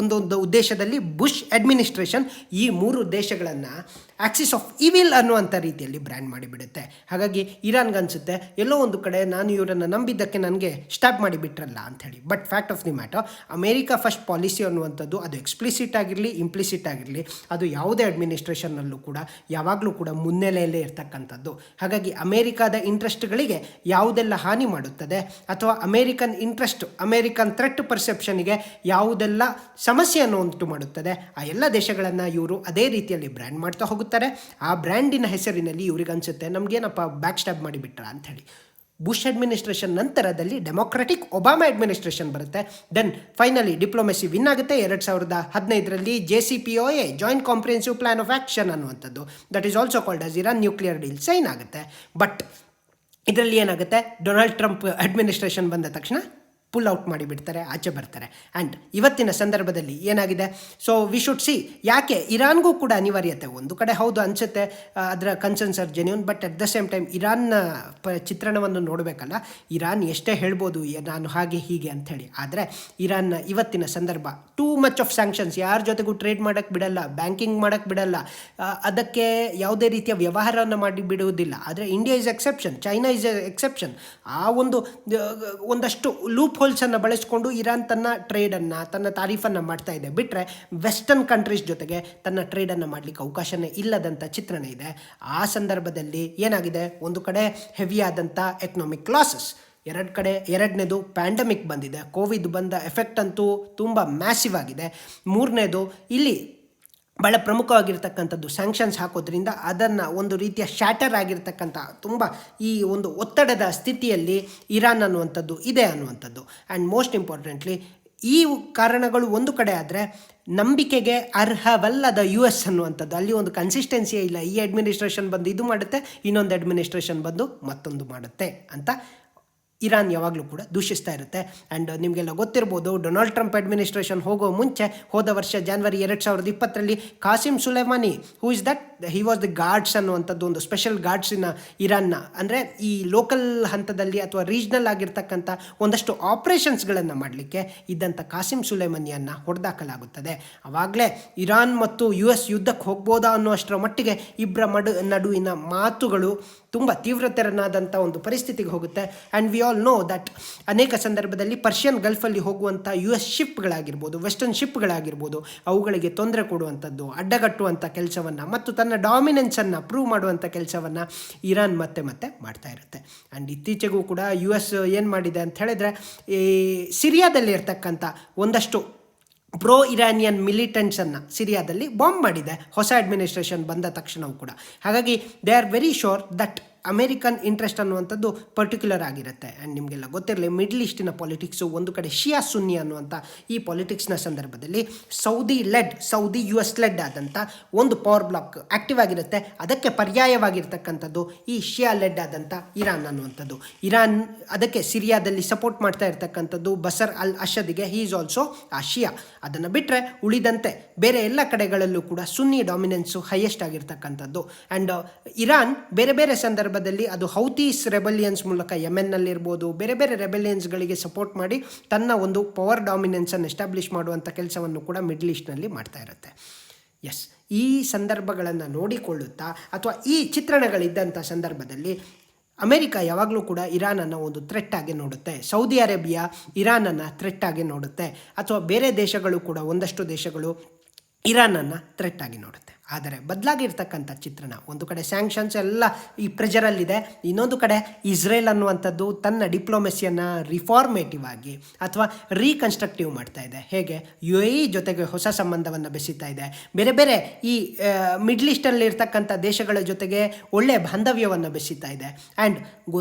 ಒಂದೊಂದು ಉದ್ದೇಶದಲ್ಲಿ ಬುಷ್ ಅಡ್ಮಿನಿಸ್ಟ್ರೇಷನ್ ಈ 3 ದೇಶಗಳನ್ನು ಆಕ್ಸಿಸ್ ಆಫ್ ಇವಿಲ್ ಅನ್ನುವಂಥ ರೀತಿಯಲ್ಲಿ ಬ್ರ್ಯಾಂಡ್ ಮಾಡಿಬಿಡುತ್ತೆ. ಹಾಗಾಗಿ ಇರಾನ್ಗನ್ಸುತ್ತೆ ಎಲ್ಲೋ ಒಂದು ಕಡೆ ನಾನು ಇವರನ್ನು ನಂಬಿದ್ದಕ್ಕೆ ನನಗೆ ಸ್ಟಾಪ್ ಮಾಡಿಬಿಟ್ರಲ್ಲ ಅಂಥೇಳಿ. But fact of the matter, America first policy ಅನ್ನುವಂಥದ್ದು ಅದು ಎಕ್ಸ್ಪ್ಲಿಸಿಟ್ ಆಗಿರಲಿ ಇಂಪ್ಲಿಸಿಟ್ ಆಗಿರಲಿ, ಅದು ಯಾವುದೇ ಅಡ್ಮಿನಿಸ್ಟ್ರೇಷನ್ನಲ್ಲೂ ಕೂಡ ಯಾವಾಗಲೂ ಕೂಡ ಮುನ್ನೆಲೆಯಲ್ಲೇ ಇರ್ತಕ್ಕಂಥದ್ದು. ಹಾಗಾಗಿ ಅಮೇರಿಕಾದ ಇಂಟ್ರೆಸ್ಟ್ಗಳಿಗೆ ಯಾವುದೆಲ್ಲ ಹಾನಿ ಮಾಡುತ್ತದೆ ಅಥವಾ ಅಮೇರಿಕನ್ ಇಂಟ್ರೆಸ್ಟ್, ಅಮೇರಿಕನ್ ಥ್ರೆಟ್ ಪರ್ಸೆಪ್ಷನ್ಗೆ ಯಾವುದೆಲ್ಲ ಸಮಸ್ಯೆಯನ್ನು ಉಂಟು ಮಾಡುತ್ತದೆ, ಆ ಎಲ್ಲ ದೇಶಗಳನ್ನು ಇವರು ಅದೇ ರೀತಿಯಲ್ಲಿ ಬ್ರ್ಯಾಂಡ್ ಮಾಡ್ತಾ ಹೋಗುತ್ತಾರೆ. ಆ ಬ್ರ್ಯಾಂಡಿನ ಹೆಸರಿನಲ್ಲಿ ಇವ್ರಿಗೆ ಅನಿಸುತ್ತೆ ನಮಗೇನಪ್ಪ ಬ್ಯಾಕ್ ಸ್ಟಾಪ್ ಮಾಡಿಬಿಟ್ರ ಅಂಥೇಳಿ. ಬುಷ್ ಅಡ್ಮಿನಿಸ್ಟ್ರೇಷನ್ ನಂತರದಲ್ಲಿ ಡೆಮೊಕ್ರೆಟಿಕ್ ಒಬಾಮಾ ಅಡ್ಮಿನಿಸ್ಟ್ರೇಷನ್ ಬರುತ್ತೆ. ದೆನ್ ಫೈನಲಿ ಡಿಪ್ಲೊಮೆಸಿ ವಿನ್ ಆಗುತ್ತೆ. 2015 JCPOA joint comprehensive plan of action ಅನ್ನುವಂಥದ್ದು, that is also called as Iran nuclear deal sign ಆಗುತ್ತೆ. ಬಟ್ ಇದರಲ್ಲಿ ಏನಾಗುತ್ತೆ, ಡೊನಾಲ್ಡ್ ಟ್ರಂಪ್ ಅಡ್ಮಿನಿಸ್ಟ್ರೇಷನ್ ಬಂದ ತಕ್ಷಣ ಪುಲ್ ಔಟ್ ಮಾಡಿಬಿಡ್ತಾರೆ, ಆಚೆ ಬರ್ತಾರೆ. ಆ್ಯಂಡ್ ಇವತ್ತಿನ ಸಂದರ್ಭದಲ್ಲಿ ಏನಾಗಿದೆ, ಸೊ ವಿ ಶುಡ್ ಸಿ ಯಾಕೆ ಇರಾನ್ಗೂ ಕೂಡ ಅನಿವಾರ್ಯತೆ. ಒಂದು ಕಡೆ ಹೌದು ಅನಿಸುತ್ತೆ ಅದರ concerns are genuine, but at the same time ಇರಾನ್ನ ಚಿತ್ರಣವನ್ನು ನೋಡಬೇಕಲ್ಲ. ಇರಾನ್ ಎಷ್ಟೇ ಹೇಳ್ಬೋದು ನಾನು ಹಾಗೆ ಹೀಗೆ ಅಂಥೇಳಿ, ಆದರೆ ಇರಾನ್ನ ಇವತ್ತಿನ ಸಂದರ್ಭ ಟೂ ಮಚ್ ಆಫ್ ಸ್ಯಾಂಕ್ಷನ್ಸ್, ಯಾರ ಜೊತೆಗೂ ಟ್ರೇಡ್ ಮಾಡೋಕ್ಕೆ ಬಿಡಲ್ಲ, ಬ್ಯಾಂಕಿಂಗ್ ಮಾಡೋಕ್ಕೆ ಬಿಡಲ್ಲ, ಅದಕ್ಕೆ ಯಾವುದೇ ರೀತಿಯ ವ್ಯವಹಾರವನ್ನು ಮಾಡಿ ಬಿಡುವುದಿಲ್ಲ. ಆದರೆ India is exception, China is exception. ಆ ಒಂದಷ್ಟು ಲೂಪ್ ಹೋಲ್ಸನ್ನು ಬಳಸಿಕೊಂಡು ಇರಾನ್ ತನ್ನ ಟ್ರೇಡನ್ನು, ತನ್ನ ತಾರೀಫನ್ನು ಮಾಡ್ತಾ ಇದೆ. ಬಿಟ್ಟರೆ ವೆಸ್ಟರ್ನ್ ಕಂಟ್ರೀಸ್ ಜೊತೆಗೆ ತನ್ನ ಟ್ರೇಡನ್ನು ಮಾಡಲಿಕ್ಕೆ ಅವಕಾಶನೇ ಇಲ್ಲದಂಥ ಚಿತ್ರಣ ಇದೆ. ಆ ಸಂದರ್ಭದಲ್ಲಿ ಏನಾಗಿದೆ, ಒಂದು ಕಡೆ ಹೆವಿ ಆದಂಥ ಎಕನಾಮಿಕ್ ಲಾಸಸ್, ಎರಡನೇದು ಪ್ಯಾಂಡಮಿಕ್ ಬಂದಿದೆ, ಕೋವಿಡ್ ಬಂದ ಎಫೆಕ್ಟ್ ಅಂತೂ ತುಂಬ ಮ್ಯಾಸಿವ್ ಆಗಿದೆ. ಮೂರನೇದು ಇಲ್ಲಿ ಭಾಳ ಪ್ರಮುಖವಾಗಿರ್ತಕ್ಕಂಥದ್ದು ಸ್ಯಾಂಕ್ಷನ್ಸ್ ಹಾಕೋದ್ರಿಂದ ಅದನ್ನು ಒಂದು ರೀತಿಯ ಶಾಟರ್ ಆಗಿರ್ತಕ್ಕಂಥ ತುಂಬ ಈ ಒಂದು ಒತ್ತಡದ ಸ್ಥಿತಿಯಲ್ಲಿ ಇರಾನ್ ಅನ್ನುವಂಥದ್ದು ಇದೆ ಅನ್ನುವಂಥದ್ದು. ಆ್ಯಂಡ್ ಮೋಸ್ಟ್ ಇಂಪಾರ್ಟೆಂಟ್ಲಿ ಈ ಕಾರಣಗಳು ಒಂದು ಕಡೆ ಆದರೆ ನಂಬಿಕೆಗೆ ಅರ್ಹವಲ್ಲದ US ಅನ್ನುವಂಥದ್ದು, ಅಲ್ಲಿ ಒಂದು ಕನ್ಸಿಸ್ಟೆನ್ಸಿಯೇ ಇಲ್ಲ. ಈ ಅಡ್ಮಿನಿಸ್ಟ್ರೇಷನ್ ಬಂದು ಇದು ಮಾಡುತ್ತೆ, ಇನ್ನೊಂದು ಅಡ್ಮಿನಿಸ್ಟ್ರೇಷನ್ ಬಂದು ಮತ್ತೊಂದು ಮಾಡುತ್ತೆ ಅಂತ ಇರಾನ್ ಯಾವಾಗಲೂ ಕೂಡ ದೂಷಿಸ್ತಾ ಇರುತ್ತೆ. ಆ್ಯಂಡ್ ನಿಮಗೆಲ್ಲ ಗೊತ್ತಿರ್ಬೋದು, ಡೊನಾಲ್ಡ್ ಟ್ರಂಪ್ ಅಡ್ಮಿನಿಸ್ಟ್ರೇಷನ್ ಹೋಗೋ ಮುಂಚೆ ಹೋದ ವರ್ಷ ಜನವರಿ 2020 Qasim Soleimani, who is that, he was the guards ಅನ್ನುವಂಥದ್ದು ಒಂದು ಸ್ಪೆಷಲ್ ಗಾರ್ಡ್ಸಿನ ಇರಾನ್ನ, ಅಂದರೆ ಈ ಲೋಕಲ್ ಹಂತದಲ್ಲಿ ಅಥವಾ ರೀಜ್ನಲ್ ಆಗಿರ್ತಕ್ಕಂಥ ಒಂದಷ್ಟು ಆಪ್ರೇಷನ್ಸ್ಗಳನ್ನು ಮಾಡಲಿಕ್ಕೆ ಇದ್ದಂಥ ಕಾಸಿಮ್ ಸುಲೈಮಾನಿಯನ್ನು ಹೊಡೆದಾಕಲಾಗುತ್ತದೆ. ಆವಾಗಲೇ ಇರಾನ್ ಮತ್ತು US ಯುದ್ಧಕ್ಕೆ ಹೋಗ್ಬೋದಾ ಅನ್ನುವಷ್ಟರ ಮಟ್ಟಿಗೆ ಇಬ್ಬರ ನಡುವಿನ ಮಾತುಗಳು ತುಂಬ ತೀವ್ರತರನಾದಂಥ ಒಂದು ಪರಿಸ್ಥಿತಿಗೆ ಹೋಗುತ್ತೆ. And we all know that ಅನೇಕ ಸಂದರ್ಭದಲ್ಲಿ ಪರ್ಷಿಯನ್ ಗಲ್ಫಲ್ಲಿ ಹೋಗುವಂಥ US ಶಿಪ್ಗಳಾಗಿರ್ಬೋದು, ವೆಸ್ಟರ್ನ್ ಶಿಪ್ಗಳಾಗಿರ್ಬೋದು, ಅವುಗಳಿಗೆ ತೊಂದರೆ ಕೊಡುವಂಥದ್ದು, ಅಡ್ಡಗಟ್ಟುವಂಥ ಕೆಲಸವನ್ನು ಮತ್ತು ತನ್ನ ಡಾಮಿನೆನ್ಸನ್ನು ಪ್ರೂವ್ ಮಾಡುವಂಥ ಕೆಲಸವನ್ನು ಇರಾನ್ ಮತ್ತೆ ಮಾಡ್ತಾ ಇರುತ್ತೆ. ಆ್ಯಂಡ್ ಇತ್ತೀಚೆಗೂ ಕೂಡ US ಏನು ಮಾಡಿದೆ ಅಂತ ಹೇಳಿದ್ರೆ, ಈ ಸಿರಿಯಾದಲ್ಲಿ ಇರ್ತಕ್ಕಂಥ ಒಂದಷ್ಟು ಪ್ರೋ ಇರಾನಿಯನ್ ಮಿಲಿಟೆಂಟ್ಸನ್ನು ಸಿರಿಯಾದಲ್ಲಿ ಬಾಂಬ್ ಮಾಡಿದೆ ಹೊಸ ಅಡ್ಮಿನಿಸ್ಟ್ರೇಷನ್ ಬಂದ ತಕ್ಷಣವೂ ಕೂಡ. ಹಾಗಾಗಿ they are very sure that American interest ಅನ್ನುವಂಥದ್ದು ಪರ್ಟಿಕ್ಯುಲರ್ ಆಗಿರುತ್ತೆ. ಆ್ಯಂಡ್ ನಿಮಗೆಲ್ಲ ಗೊತ್ತಿರಲಿ, ಮಿಡ್ಲ್ ಈಸ್ಟಿನ ಪಾಲಿಟಿಕ್ಸು ಒಂದು ಕಡೆ ಶಿಯಾ ಸುನ್ನಿ ಅನ್ನುವಂಥ ಈ ಪಾಲಿಟಿಕ್ಸ್ನ ಸಂದರ್ಭದಲ್ಲಿ ಸೌದಿ US ಲೆಡ್ ಆದಂಥ ಒಂದು ಪವರ್ ಬ್ಲಾಕ್ ಆ್ಯಕ್ಟಿವ್ ಆಗಿರುತ್ತೆ. ಅದಕ್ಕೆ ಪರ್ಯಾಯವಾಗಿರ್ತಕ್ಕಂಥದ್ದು ಈ ಶಿಯಾ ಲೆಡ್ ಆದಂಥ ಇರಾನ್ ಅನ್ನುವಂಥದ್ದು. ಇರಾನ್ ಅದಕ್ಕೆ ಸಿರಿಯಾದಲ್ಲಿ ಸಪೋರ್ಟ್ ಮಾಡ್ತಾ ಇರ್ತಕ್ಕಂಥದ್ದು ಬಸರ್ ಅಲ್ ಅಶದ್ಗೆ, ಹಿ ಈಸ್ ಆಲ್ಸೋ ಆ ಶಿಯಾ. ಅದನ್ನು ಬಿಟ್ಟರೆ ಉಳಿದಂತೆ ಬೇರೆ ಎಲ್ಲ ಕಡೆಗಳಲ್ಲೂ ಕೂಡ ಸುನ್ನಿ ಡಾಮಿನೆನ್ಸು ಹೈಯೆಸ್ಟ್ ಆಗಿರ್ತಕ್ಕಂಥದ್ದು. ಆ್ಯಂಡ್ ಇರಾನ್ ಬೇರೆ ಬೇರೆ ಸಂದರ್ಭದಲ್ಲಿ ಅದು ಹೌತೀಸ್ ರೆಬೆಲಿಯನ್ಸ್ ಮೂಲಕ ಯೆಮೆನ್ನಲ್ಲಿರ್ಬೋದು ಬೇರೆ ಬೇರೆ ರೆಬೆಲಿಯನ್ಸ್ಗಳಿಗೆ ಸಪೋರ್ಟ್ ಮಾಡಿ ತನ್ನ ಒಂದು ಪವರ್ ಡಾಮಿನೆನ್ಸನ್ನು ಎಸ್ಟಾಬ್ಲಿಷ್ ಮಾಡುವಂಥ ಕೆಲಸವನ್ನು ಕೂಡ ಮಿಡ್ಲ್ ಈಸ್ಟ್ನಲ್ಲಿ ಮಾಡ್ತಾ ಇರುತ್ತೆ. ಎಸ್, ಈ ಸಂದರ್ಭಗಳನ್ನು ನೋಡಿಕೊಳ್ಳುತ್ತಾ ಅಥವಾ ಈ ಚಿತ್ರಣಗಳಿದ್ದಂಥ ಸಂದರ್ಭದಲ್ಲಿ ಅಮೆರಿಕ ಯಾವಾಗಲೂ ಕೂಡ ಇರಾನನ್ನು ಒಂದು ಥ್ರೆಟ್ ಆಗಿ ನೋಡುತ್ತೆ. ಸೌದಿ ಅರೇಬಿಯಾ ಇರಾನನ್ನು ಥ್ರೆಟ್ ಆಗಿ ನೋಡುತ್ತೆ. ಅಥವಾ ಬೇರೆ ದೇಶಗಳು ಕೂಡ ಒಂದಷ್ಟು ದೇಶಗಳು ಇರಾನನ್ನು ಥ್ರೆಟ್ ಆಗಿ ನೋಡುತ್ತೆ. ಆದರೆ ಬದಲಾಗಿರ್ತಕ್ಕಂಥ ಚಿತ್ರಣ, ಒಂದು ಕಡೆ ಸ್ಯಾಂಕ್ಷನ್ಸ್ ಎಲ್ಲ ಈ ಪ್ರೆಷರಲ್ಲಿದೆ, ಇನ್ನೊಂದು ಕಡೆ ಇಸ್ರೇಲ್ ಅನ್ನುವಂಥದ್ದು ತನ್ನ ಡಿಪ್ಲೊಮೆಸಿಯನ್ನು ರಿಫಾರ್ಮೇಟಿವ್ ಆಗಿ ಅಥವಾ ರೀಕನ್ಸ್ಟ್ರಕ್ಟಿವ್ ಮಾಡ್ತಾ ಇದೆ. ಹೇಗೆ UAE ಜೊತೆಗೆ ಹೊಸ ಸಂಬಂಧವನ್ನು ಬೆಸೀತಾ ಇದೆ, ಬೇರೆ ಬೇರೆ ಈ ಮಿಡ್ಲ್ ಈಸ್ಟಲ್ಲಿರ್ತಕ್ಕಂಥ ದೇಶಗಳ ಜೊತೆಗೆ ಒಳ್ಳೆಯ ಬಾಂಧವ್ಯವನ್ನು ಬೆಸೀತಾ ಇದೆ. ಆ್ಯಂಡ್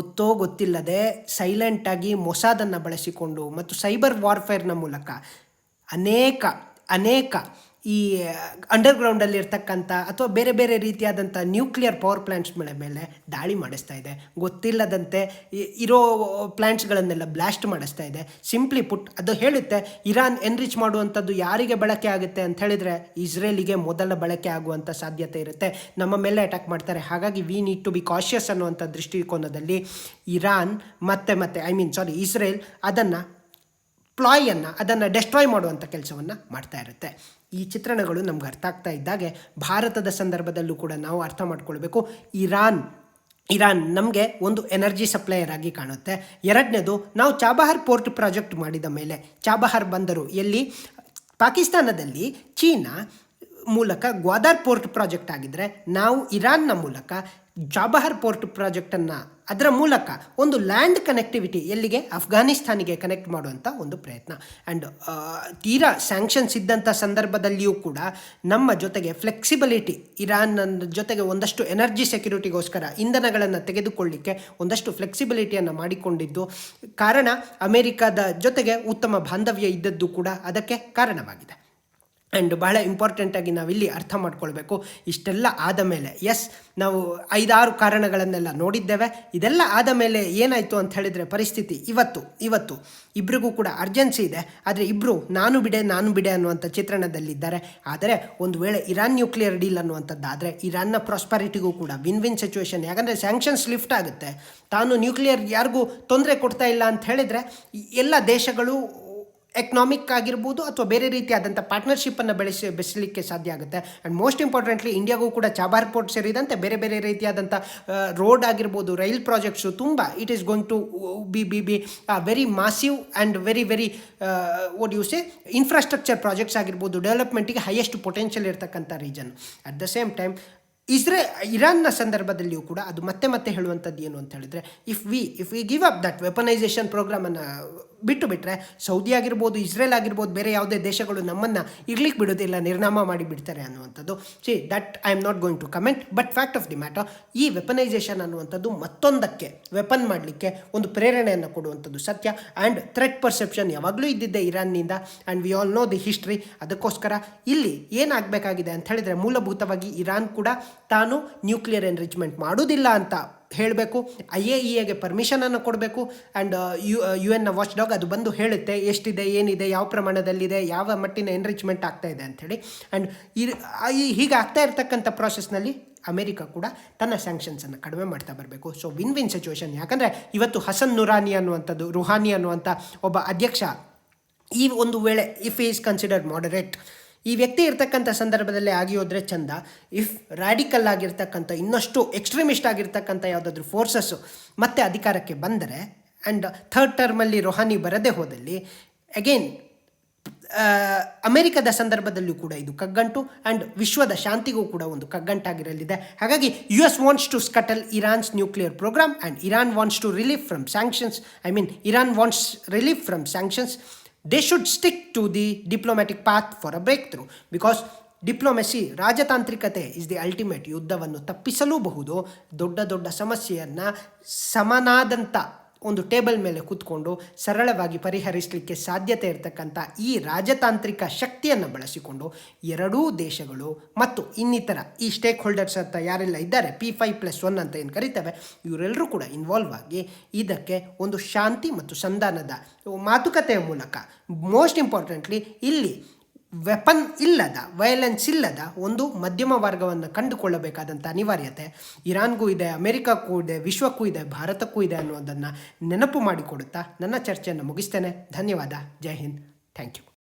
ಗೊತ್ತಿಲ್ಲದೆ ಸೈಲೆಂಟಾಗಿ ಮೊಸಾದನ್ನು ಬಳಸಿಕೊಂಡು ಮತ್ತು ಸೈಬರ್ ವಾರ್ಫೇರ್ನ ಮೂಲಕ ಅನೇಕ ಈ ಅಂಡರ್ಗ್ರೌಂಡಲ್ಲಿ ಇರ್ತಕ್ಕಂಥ ಅಥವಾ ಬೇರೆ ಬೇರೆ ರೀತಿಯಾದಂಥ ನ್ಯೂಕ್ಲಿಯರ್ ಪವರ್ ಪ್ಲ್ಯಾಂಟ್ಸ್ಗಳ ಮೇಲೆ ದಾಳಿ ಮಾಡಿಸ್ತಾ ಇದೆ. ಗೊತ್ತಿಲ್ಲದಂತೆ ಇರೋ ಪ್ಲ್ಯಾಂಟ್ಸ್ಗಳನ್ನೆಲ್ಲ ಬ್ಲಾಸ್ಟ್ ಮಾಡಿಸ್ತಾ ಇದೆ. ಸಿಂಪ್ಲಿ ಪುಟ್ ಅದು ಹೇಳುತ್ತೆ, ಇರಾನ್ ಎನ್ರಿಚ್ ಮಾಡುವಂಥದ್ದು ಯಾರಿಗೆ ಬಳಕೆ ಆಗುತ್ತೆ ಅಂತ ಹೇಳಿದರೆ ಇಸ್ರೇಲಿಗೆ ಮೊದಲ ಬಳಕೆ ಆಗುವಂಥ ಸಾಧ್ಯತೆ ಇರುತ್ತೆ. ನಮ್ಮ ಮೇಲೆ ಅಟ್ಯಾಕ್ ಮಾಡ್ತಾರೆ. ಹಾಗಾಗಿ we need to be cautious ಅನ್ನುವಂಥ ದೃಷ್ಟಿಕೋನದಲ್ಲಿ ಇರಾನ್ ಇಸ್ರೇಲ್ ಅದನ್ನು ಡೆಸ್ಟ್ರಾಯ್ ಮಾಡುವಂಥ ಕೆಲಸವನ್ನು ಮಾಡ್ತಾ ಇರುತ್ತೆ. ಈ ಚಿತ್ರಣಗಳು ನಮ್ಗೆ ಅರ್ಥ ಆಗ್ತಾ ಇದ್ದಾಗೆ ಭಾರತದ ಸಂದರ್ಭದಲ್ಲೂ ಕೂಡ ನಾವು ಅರ್ಥ ಮಾಡ್ಕೊಳ್ಬೇಕು, ಇರಾನ್ ನಮಗೆ ಒಂದು ಎನರ್ಜಿ ಸಪ್ಲೈಯರ್ ಆಗಿ ಕಾಣುತ್ತೆ. ಎರಡನೇದು, ನಾವು ಚಾಬಹಾರ್ ಪೋರ್ಟ್ ಪ್ರಾಜೆಕ್ಟ್ ಮಾಡಿದ ಮೇಲೆ ಚಾಬಹಾರ್ ಬಂದರು ಎಲ್ಲಿ ಪಾಕಿಸ್ತಾನದಲ್ಲಿ ಚೀನಾ ಮೂಲಕ ಗ್ವಾದಾರ್ ಪೋರ್ಟ್ ಪ್ರಾಜೆಕ್ಟ್ ಆಗಿದ್ದರೆ, ನಾವು ಇರಾನ್ನ ಮೂಲಕ ಚಾಬಹಾರ್ ಪೋರ್ಟ್ ಪ್ರಾಜೆಕ್ಟನ್ನು ಅದರ ಮೂಲಕ ಒಂದು ಲ್ಯಾಂಡ್ ಕನೆಕ್ಟಿವಿಟಿ ಎಲ್ಲಿಗೆ ಅಫ್ಘಾನಿಸ್ತಾನಿಗೆ ಕನೆಕ್ಟ್ ಮಾಡುವಂಥ ಒಂದು ಪ್ರಯತ್ನ. ಆ್ಯಂಡ್ ತೀರಾ ಸ್ಯಾಂಕ್ಷನ್ಸ್ ಇದ್ದಂಥ ಸಂದರ್ಭದಲ್ಲಿಯೂ ಕೂಡ ನಮ್ಮ ಜೊತೆಗೆ ಫ್ಲೆಕ್ಸಿಬಿಲಿಟಿ, ಇರಾನ್ ಜೊತೆಗೆ ಒಂದಷ್ಟು ಎನರ್ಜಿ ಸೆಕ್ಯುರಿಟಿಗೋಸ್ಕರ ಇಂಧನಗಳನ್ನು ತೆಗೆದುಕೊಳ್ಳಿಕ್ಕೆ ಒಂದಷ್ಟು ಫ್ಲೆಕ್ಸಿಬಿಲಿಟಿಯನ್ನು ಮಾಡಿಕೊಂಡಿದ್ದು ಕಾರಣ, ಅಮೆರಿಕದ ಜೊತೆಗೆ ಉತ್ತಮ ಬಾಂಧವ್ಯ ಇದ್ದದ್ದು ಕೂಡ ಅದಕ್ಕೆ ಕಾರಣವಾಗಿದೆ. ಆ್ಯಂಡ್ ಬಹಳ ಇಂಪಾರ್ಟೆಂಟಾಗಿ ನಾವಿಲ್ಲಿ ಅರ್ಥ ಮಾಡ್ಕೊಳ್ಬೇಕು, ಇಷ್ಟೆಲ್ಲ ಆದ ಮೇಲೆ ನಾವು 5-6 ಕಾರಣಗಳನ್ನೆಲ್ಲ ನೋಡಿದ್ದೇವೆ. ಇದೆಲ್ಲ ಆದ ಮೇಲೆ ಏನಾಯಿತು ಅಂತ ಹೇಳಿದರೆ ಪರಿಸ್ಥಿತಿ ಇವತ್ತು ಇಬ್ಬರಿಗೂ ಕೂಡ ಅರ್ಜೆನ್ಸಿ ಇದೆ. ಆದರೆ ಇಬ್ಬರು ನಾನು ಬಿಡೆ ಅನ್ನುವಂಥ ಚಿತ್ರಣದಲ್ಲಿದ್ದಾರೆ. ಆದರೆ ಒಂದು ವೇಳೆ ಇರಾನ್ ನ್ಯೂಕ್ಲಿಯರ್ ಡೀಲ್ ಅನ್ನುವಂಥದ್ದಾದರೆ ಇರಾನ್ನ ಪ್ರಾಸ್ಪರಿಟಿಗೂ ಕೂಡ ವಿನ್ ಸಿಚುವೇಶನ್. ಯಾಕಂದರೆ ಸ್ಯಾಂಕ್ಷನ್ಸ್ ಲಿಫ್ಟ್ ಆಗುತ್ತೆ, ತಾನು ನ್ಯೂಕ್ಲಿಯರ್ ಯಾರಿಗೂ ತೊಂದರೆ ಕೊಡ್ತಾ ಇಲ್ಲ ಅಂತ ಹೇಳಿದರೆ ಎಲ್ಲ ದೇಶಗಳು ಎಕನಾಮಿಕ್ ಆಗಿರ್ಬೋದು ಅಥವಾ ಬೇರೆ ರೀತಿಯಾದಂಥ ಪಾರ್ಟ್ನರ್ಶಿಪ್ಪನ್ನು ಬೆಳೆಸಲಿಕ್ಕೆ ಸಾಧ್ಯ ಆಗುತ್ತೆ. ಆ್ಯಂಡ್ ಮೋಸ್ಟ್ ಇಂಪಾರ್ಟೆಂಟ್ಲಿ ಇಂಡಿಯಾಗೂ ಕೂಡ ಚಾಬಹಾರ್ ಪೋರ್ಟ್ ಸೇರಿದಂತೆ ಬೇರೆ ಬೇರೆ ರೀತಿಯಾದಂಥ ರೋಡ್ ಆಗಿರ್ಬೋದು, ರೈಲ್ ಪ್ರಾಜೆಕ್ಟ್ಸು ತುಂಬ it is going to be very massive and very infrastructure projects ಆಗಿರ್ಬೋದು, ಡೆವಲಪ್ಮೆಂಟಿಗೆ ಹೈಯೆಸ್ಟ್ ಪೊಟೆನ್ಷಿಯಲ್ ಇರ್ತಕ್ಕಂಥ region. At the same time ಇರಾನ್ನ ಸಂದರ್ಭದಲ್ಲಿಯೂ ಕೂಡ ಅದು ಮತ್ತೆ ಹೇಳುವಂಥದ್ದು ಏನು ಅಂತ ಹೇಳಿದರೆ, if we give up that weaponisation ಪ್ರೋಗ್ರಾಮನ್ನು ಬಿಟ್ಟರೆ ಸೌದಿ ಆಗಿರ್ಬೋದು, ಇಸ್ರೇಲ್ ಆಗಿರ್ಬೋದು, ಬೇರೆ ಯಾವುದೇ ದೇಶಗಳು ನಮ್ಮನ್ನು ಇರ್ಲಿಕ್ಕೆ ಬಿಡೋದಿಲ್ಲ, ನಿರ್ನಾಮ ಮಾಡಿ ಬಿಡ್ತಾರೆ ಅನ್ನುವಂಥದ್ದು. That I am not going to comment. But fact of the matter, ಈ ವೆಪನೈಸೇಷನ್ ಅನ್ನುವಂಥದ್ದು ಮತ್ತೊಂದಕ್ಕೆ ವೆಪನ್ ಮಾಡಲಿಕ್ಕೆ ಒಂದು ಪ್ರೇರಣೆಯನ್ನು ಕೊಡುವಂಥದ್ದು ಸತ್ಯ. ಆ್ಯಂಡ್ ಥ್ರೆಟ್ ಪರ್ಸೆಪ್ಷನ್ ಯಾವಾಗಲೂ ಇದ್ದಿದ್ದೆ ಇರಾನ್ನಿಂದ, and we all know the history. ಅದಕ್ಕೋಸ್ಕರ ಇಲ್ಲಿ ಏನಾಗಬೇಕಾಗಿದೆ ಅಂತ ಹೇಳಿದರೆ, ಮೂಲಭೂತವಾಗಿ ಇರಾನ್ ಕೂಡ ತಾನು ನ್ಯೂಕ್ಲಿಯರ್ ಎನ್ರಿಚ್ಮೆಂಟ್ ಮಾಡೋದಿಲ್ಲ ಅಂತ ಹೇಳಬೇಕು, IAEAಗೆ ಪರ್ಮಿಷನನ್ನು ಕೊಡಬೇಕು. ಆ್ಯಂಡ್ UN ವಾಚ್ ಡಾಗ್ ಅದು ಬಂದು ಹೇಳುತ್ತೆ ಎಷ್ಟಿದೆ, ಏನಿದೆ, ಯಾವ ಪ್ರಮಾಣದಲ್ಲಿದೆ, ಯಾವ ಮಟ್ಟಿನ ಎನ್ರಿಚ್ಮೆಂಟ್ ಆಗ್ತಾ ಇದೆ ಅಂಥೇಳಿ. ಆ್ಯಂಡ್ ಹೀಗೆ ಆಗ್ತಾ ಇರ್ತಕ್ಕಂಥ ಪ್ರಾಸೆಸ್ನಲ್ಲಿ ಅಮೆರಿಕ ಕೂಡ ತನ್ನ ಸ್ಯಾಂಕ್ಷನ್ಸನ್ನು ಕಡಿಮೆ ಮಾಡ್ತಾ ಬರಬೇಕು. So win situation. ಯಾಕಂದರೆ ಇವತ್ತು ಹಸನ್ ರುಹಾನಿ ಅನ್ನುವಂಥ ಒಬ್ಬ ಅಧ್ಯಕ್ಷ, ಈ ಒಂದು ವೇಳೆ ಇಫ್ ಈಸ್ ಕನ್ಸಿಡರ್ಡ್ ಮಾಡರೇಟ್, ಈ ವ್ಯಕ್ತಿ ಇರ್ತಕ್ಕಂಥ ಸಂದರ್ಭದಲ್ಲಿ ಆಗಿ ಹೋದರೆ ಚಂದ. ಇಫ್ ರ್ಯಾಡಿಕಲ್ ಆಗಿರ್ತಕ್ಕಂಥ ಇನ್ನಷ್ಟು ಎಕ್ಸ್ಟ್ರೀಮಿಸ್ಟ್ ಆಗಿರ್ತಕ್ಕಂಥ ಯಾವುದಾದ್ರೂ ಫೋರ್ಸಸ್ಸು ಮತ್ತೆ ಅಧಿಕಾರಕ್ಕೆ ಬಂದರೆ ಆ್ಯಂಡ್ ಥರ್ಡ್ ಟರ್ಮಲ್ಲಿ ರುಹಾನಿ ಬರದೇ ಹೋದಲ್ಲಿ ಅಗೇನ್ ಅಮೆರಿಕದ ಸಂದರ್ಭದಲ್ಲೂ ಕೂಡ ಇದು ಕಗ್ಗಂಟು ಆ್ಯಂಡ್ ವಿಶ್ವದ ಶಾಂತಿಗೂ ಕೂಡ ಒಂದು ಕಗ್ಗಂಟಾಗಿರಲಿದೆ. ಹಾಗಾಗಿ US wants to scuttle Iran's nuclear programme and Iran wants to relieve from sanctions. Iran wants relieve from sanctions. They should stick to the diplomatic path for a breakthrough, because diplomacy, ರಾಜತಾಂತ್ರಿಕತೆ is the ultimate. ಯುದ್ಧವನ್ನು ತಪ್ಪಿಸಲೂಬಹುದು, ದೊಡ್ಡ ದೊಡ್ಡ ಸಮಸ್ಯೆಯನ್ನು ಸಮನಾದಂಥ ಒಂದು table ಮೇಲೆ ಕೂತ್ಕೊಂಡು ಸರಳವಾಗಿ ಪರಿಹರಿಸಲಿಕ್ಕೆ ಸಾಧ್ಯತೆ ಇರತಕ್ಕಂಥ ಈ ರಾಜತಾಂತ್ರಿಕ ಶಕ್ತಿಯನ್ನು ಬಳಸಿಕೊಂಡು ಎರಡೂ ದೇಶಗಳು ಮತ್ತು ಇನ್ನಿತರ ಈ ಸ್ಟೇಕ್ ಹೋಲ್ಡರ್ಸ್ ಅಂತ ಯಾರೆಲ್ಲ ಇದ್ದಾರೆ, P5+1 ಅಂತ ಏನು ಕರಿತೇವೆ, ಇವರೆಲ್ಲರೂ ಕೂಡ ಇನ್ವಾಲ್ವ್ ಆಗಿ ಇದಕ್ಕೆ ಒಂದು ಶಾಂತಿ ಮತ್ತು ಸಂಧಾನದ ಮಾತುಕತೆಯ ಮೂಲಕ, ಮೋಸ್ಟ್ ಇಂಪಾರ್ಟೆಂಟ್ಲಿ ಇಲ್ಲಿ ವೆಪನ್ ಇಲ್ಲದ, ವೈಲೆನ್ಸ್ ಇಲ್ಲದ ಒಂದು ಮಧ್ಯಮ ವರ್ಗವನ್ನು ಕಂಡುಕೊಳ್ಳಬೇಕಾದಂಥ ಅನಿವಾರ್ಯತೆ ಇರಾನ್ಗೂ ಇದೆ, ಅಮೆರಿಕಕ್ಕೂ ಇದೆ, ವಿಶ್ವಕ್ಕೂ ಇದೆ, ಭಾರತಕ್ಕೂ ಇದೆ ಅನ್ನೋದನ್ನು ನೆನಪು ಮಾಡಿಕೊಡುತ್ತಾ ನನ್ನ ಚರ್ಚೆಯನ್ನು ಮುಗಿಸ್ತೇನೆ. ಧನ್ಯವಾದ. ಜೈ ಹಿಂದ್. Thank you.